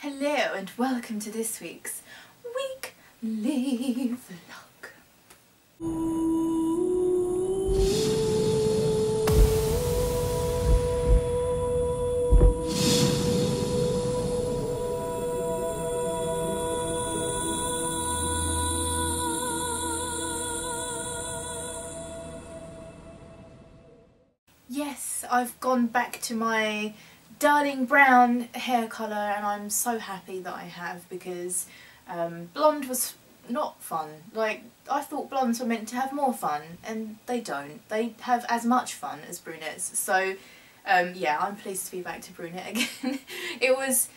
Hello and welcome to this week's weekly vlog. Yes, I've gone back to my darling brown hair colour and I'm so happy that I have, because blonde was not fun. Like, I thought blondes were meant to have more fun and they don't. They have as much fun as brunettes. So yeah, I'm pleased to be back to brunette again. It was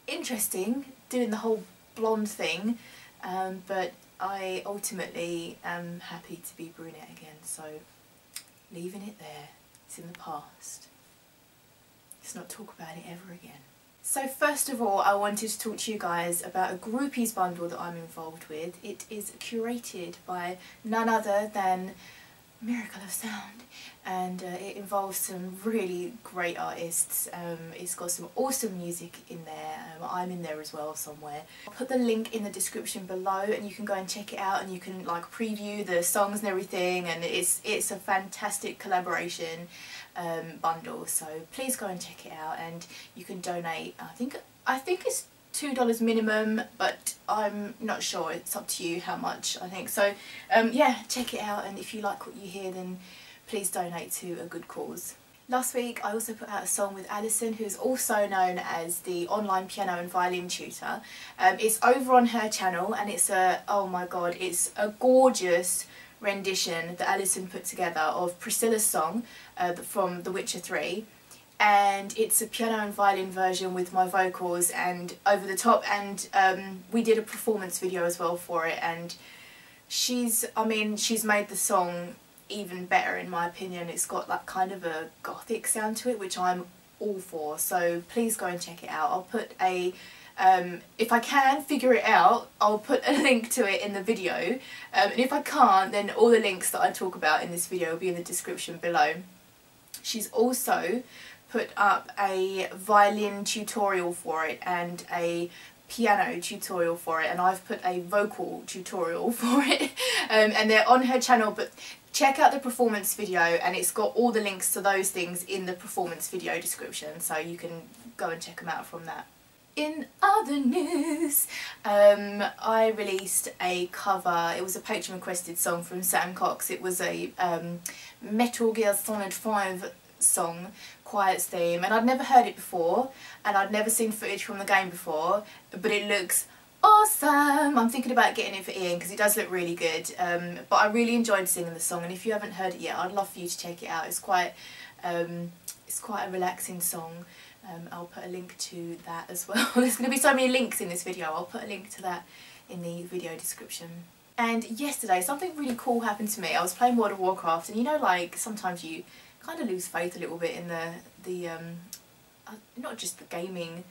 interesting doing the whole blonde thing, but I ultimately am happy to be brunette again, so leaving it there. It's in the past. Let's not talk about it ever again. So first of all, I wanted to talk to you guys about a Groupees bundle that I'm involved with. It is curated by none other than MiracleOfSound, and it involves some really great artists. It's got some awesome music in there. I'm in there as well somewhere. I'll put the link in the description below and you can go and check it out, and you can like preview the songs and everything, and it's a fantastic collaboration bundle, so please go and check it out. And you can donate, I think it's $2 minimum, but I'm not sure, it's up to you how much, I think. So yeah, check it out, and if you like what you hear, then please donate to a good cause. Last week I also put out a song with Alison, who's also known as the online piano and violin tutor. It's over on her channel, and it's oh my god, it's a gorgeous rendition that Alison put together of Priscilla's song from The Witcher 3. And it's a piano and violin version with my vocals and over the top, and we did a performance video as well for it, and she's made the song even better in my opinion. It's got like kind of a gothic sound to it, which I'm all for, so please go and check it out. I'll put a if I can figure it out, I'll put a link to it in the video, and if I can't, then all the links that I talk about in this video will be in the description below. She's also put up a violin tutorial for it and a piano tutorial for it, and I've put a vocal tutorial for it, and they're on her channel, but check out the performance video and it's got all the links to those things in the performance video description, so you can go and check them out from that. In other news, I released a cover. It was a patron requested song from Sam Cox. It was a Metal Gear Solid 5 song, Quiet's theme, and I'd never heard it before and I'd never seen footage from the game before, but it looks awesome. I'm thinking about getting it for Ian because it does look really good, but I really enjoyed singing the song, and if you haven't heard it yet, I'd love for you to check it out. It's quite a relaxing song. I'll put a link to that as well. There's going to be so many links in this video. I'll put a link to that in the video description. And yesterday something really cool happened to me. I was playing World of Warcraft, and you know, like sometimes you kind of lose faith a little bit in the not just the gaming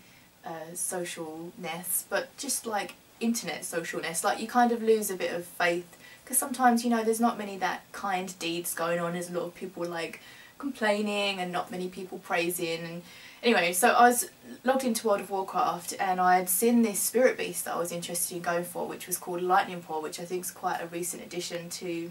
socialness, but just like internet socialness. Like you kind of lose a bit of faith because sometimes, you know, there's not many that kind deeds going on. There's a lot of people like complaining and not many people praising. And anyway, so I was logged into World of Warcraft and I had seen this spirit beast that I was interested in going for, which was called Lightning Paw, which I think is quite a recent addition to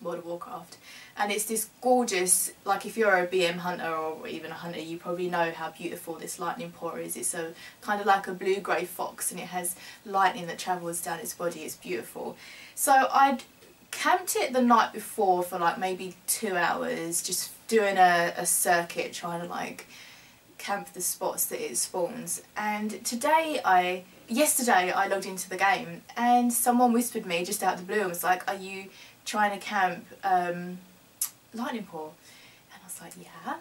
World of Warcraft. And it's this gorgeous, like if you're a BM hunter or even a hunter, you probably know how beautiful this lightning paw is. It's a kind of like a blue-grey fox, and it has lightning that travels down its body. It's beautiful. So I'd camped it the night before for like maybe 2 hours, just doing a circuit, trying to like camp the spots that it spawns. And yesterday I logged into the game and someone whispered me just out of the blue and was like, "Are you trying to camp Lightning Paw?" And I was like, yeah.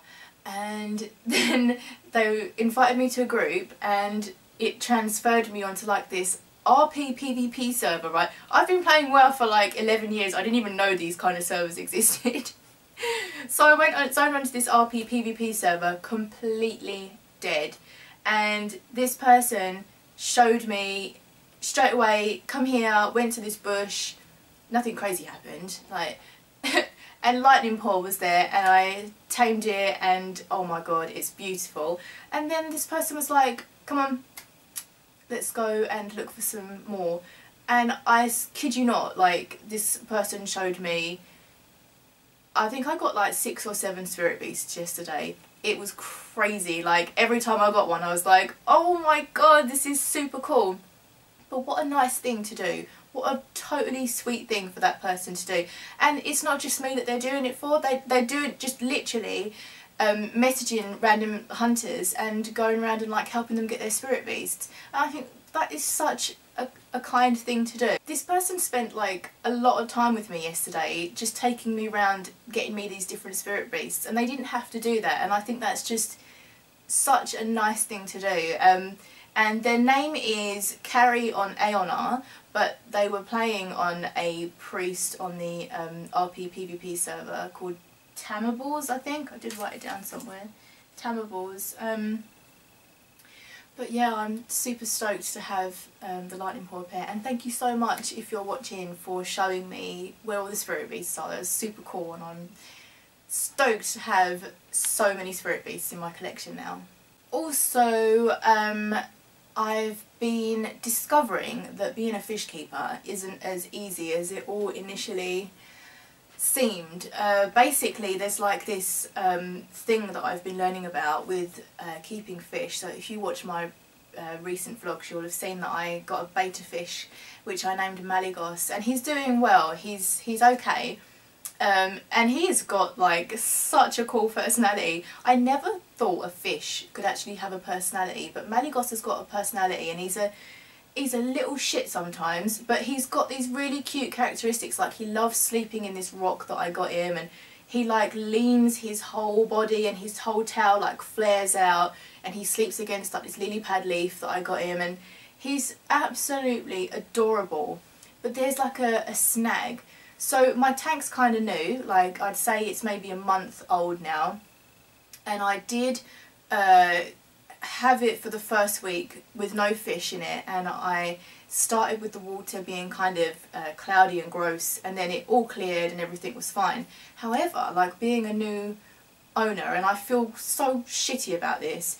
And then they invited me to a group and it transferred me onto like this RP PvP server, right? I've been playing WoW for like 11 years. I didn't even know these kind of servers existed. So I went onto this RP PvP server completely dead, and this person showed me straight away, come here, went to this bush, nothing crazy happened, like and Lightning Paw was there, and I tamed it, and oh my god, it's beautiful. And then this person was like, come on, let's go and look for some more. And I kid you not, like, this person showed me, I think I got like 6 or 7 spirit beasts yesterday. It was crazy. Like, every time I got one I was like, oh my god, this is super cool. But what a nice thing to do. What a totally sweet thing for that person to do. And it's not just me that they're doing it for. They do it just literally messaging random hunters and going around and like helping them get their spirit beasts. And I think that is such a kind thing to do. This person spent like a lot of time with me yesterday, just taking me around, getting me these different spirit beasts, and they didn't have to do that, and I think that's just such a nice thing to do. And their name is Carrie on Aeonar, but they were playing on a priest on the RP PvP server called Tamables, I think. I did write it down somewhere. Tamables. But yeah, I'm super stoked to have the Lightning Paw pair, and thank you so much if you're watching for showing me where all the spirit beasts are. That was super cool, and I'm stoked to have so many spirit beasts in my collection now. Also, I've been discovering that being a fish keeper isn't as easy as it all initially seemed. Basically, there's like this thing that I've been learning about with keeping fish. So if you watch my recent vlogs, you'll have seen that I got a beta fish which I named Maligos, and he's doing well. He's okay. And he's got like such a cool personality. I never thought a fish could actually have a personality, but Maligos has got a personality, and he's a little shit sometimes, but he's got these really cute characteristics. Like, he loves sleeping in this rock that I got him, and he like leans his whole body and his whole tail like flares out, and he sleeps against like this lily pad leaf that I got him, and he's absolutely adorable. But there's like a snag. So my tank's kind of new, like I'd say it's maybe a month old now, and I did have it for the first week with no fish in it, and I started with the water being kind of cloudy and gross, and then it all cleared and everything was fine. However, like, being a new owner, and I feel so shitty about this,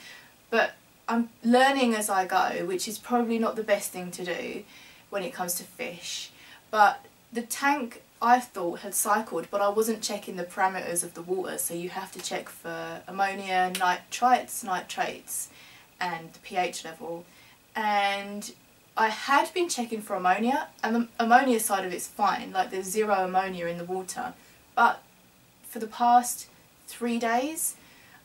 but I'm learning as I go, which is probably not the best thing to do when it comes to fish, but the tank I thought had cycled, but I wasn't checking the parameters of the water, so you have to check for ammonia, nitrites, nitrates, and the pH level. And I had been checking for ammonia, and the ammonia side of it's fine, like there's 0 ammonia in the water, but for the past 3 days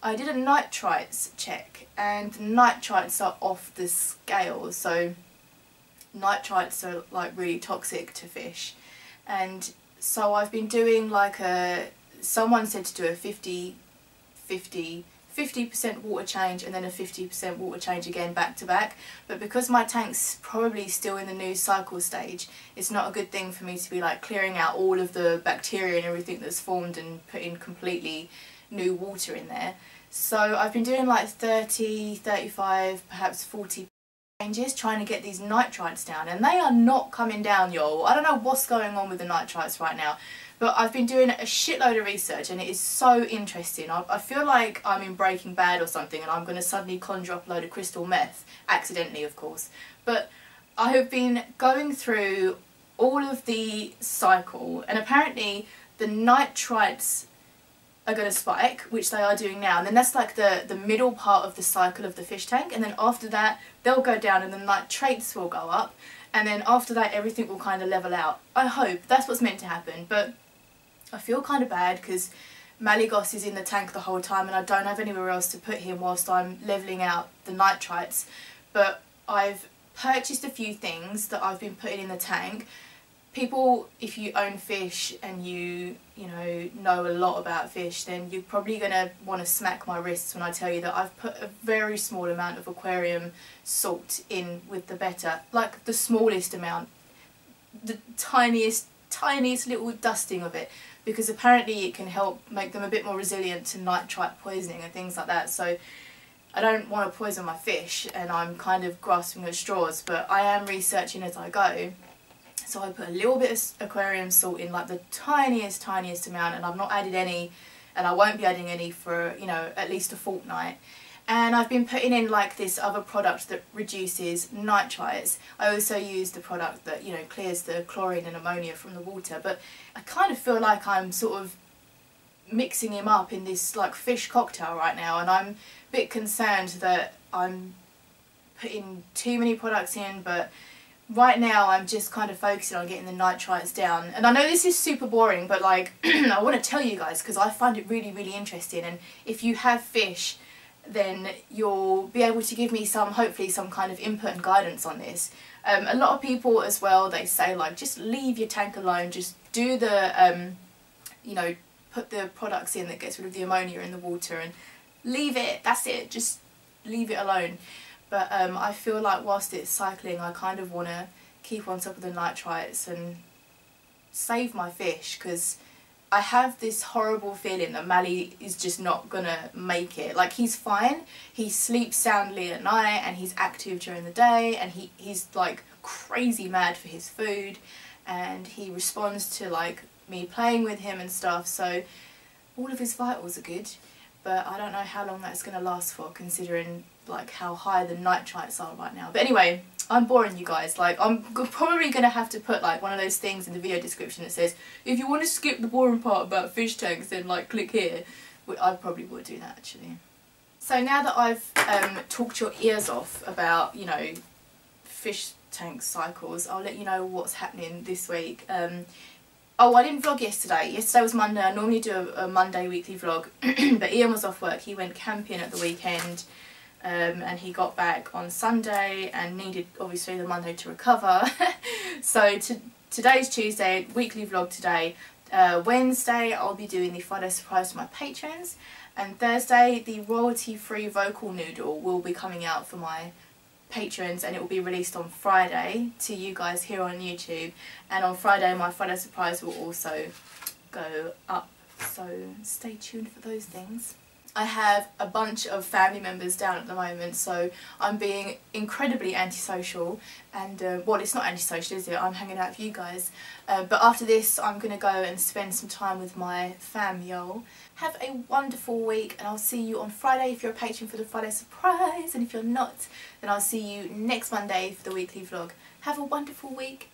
I did a nitrites check, and the nitrites are off the scale. So nitrites are like really toxic to fish, and so I've been doing like someone said to do a 50% water change and then a 50% water change again back to back, but because my tank's probably still in the new cycle stage, it's not a good thing for me to be like clearing out all of the bacteria and everything that's formed and putting completely new water in there. So I've been doing like 30, 35, perhaps 40 changes trying to get these nitrites down, and they are not coming down, y'all. I don't know what's going on with the nitrites right now, but I've been doing a shitload of research, and it is so interesting. I feel like I'm in Breaking Bad or something, and I'm going to suddenly conjure up a load of crystal meth, accidentally of course, but I have been going through all of the cycle, and apparently the nitrites are going to spike, which they are doing now, and then that's like the middle part of the cycle of the fish tank, and then after that they'll go down and the nitrates will go up, and then after that everything will kind of level out. I hope that's what's meant to happen, but I feel kind of bad because Maligos is in the tank the whole time and I don't have anywhere else to put him whilst I'm levelling out the nitrites. But I've purchased a few things that I've been putting in the tank. People, if you own fish and you know a lot about fish, then you're probably going to want to smack my wrists when I tell you that I've put a very small amount of aquarium salt in with the betta, like the smallest amount, the tiniest little dusting of it, because apparently it can help make them a bit more resilient to nitrite poisoning and things like that. So I don't want to poison my fish, and I'm kind of grasping at straws, but I am researching as I go. So I put a little bit of aquarium salt in, like the tiniest amount, and I've not added any, and I won't be adding any for, you know, at least a fortnight. And I've been putting in like this other product that reduces nitrites. I also use the product that, you know, clears the chlorine and ammonia from the water, but I kind of feel like I'm sort of mixing him up in this like fish cocktail right now, and I'm a bit concerned that I'm putting too many products in. But right now I'm just kind of focusing on getting the nitrites down. And I know this is super boring, but like I want to tell you guys because I find it really interesting, and if you have fish then you'll be able to give me some, hopefully some kind of input and guidance on this. A lot of people as well, they say like just leave your tank alone, just do the you know, put the products in that gets rid of the ammonia in the water and leave it, that's it, just leave it alone. But I feel like whilst it's cycling I kind of want to keep on top of the nitrites and save my fish, because I have this horrible feeling that Mally is just not gonna make it. Like, he's fine, he sleeps soundly at night and he's active during the day, and he's like crazy mad for his food, and he responds to like me playing with him and stuff, so all of his vitals are good. But I don't know how long that's gonna last for, considering like how high the nitrites are right now. But anyway, I'm boring you guys. Like, I'm probably going to have to put like one of those things in the video description that says, if you want to skip the boring part about fish tanks, then like click here. I probably would do that actually. So now that I've talked your ears off about, you know, fish tank cycles, I'll let you know what's happening this week. Oh, I didn't vlog yesterday. Yesterday was Monday. I normally do a Monday weekly vlog, but Ian was off work. He went camping at the weekend. And he got back on Sunday and needed obviously the Monday to recover. So today's Tuesday, weekly vlog today. Wednesday I'll be doing the Friday surprise to my patrons, and Thursday the royalty free vocal noodle will be coming out for my patrons, and it will be released on Friday to you guys here on YouTube. And on Friday my Friday surprise will also go up, so stay tuned for those things. I have a bunch of family members down at the moment, so I'm being incredibly antisocial, and well, it's not antisocial, is it? I'm hanging out with you guys. But after this I'm going to go and spend some time with my fam, yo. Have a wonderful week, and I'll see you on Friday if you're a patron for the Friday surprise, and if you're not, then I'll see you next Monday for the weekly vlog. Have a wonderful week.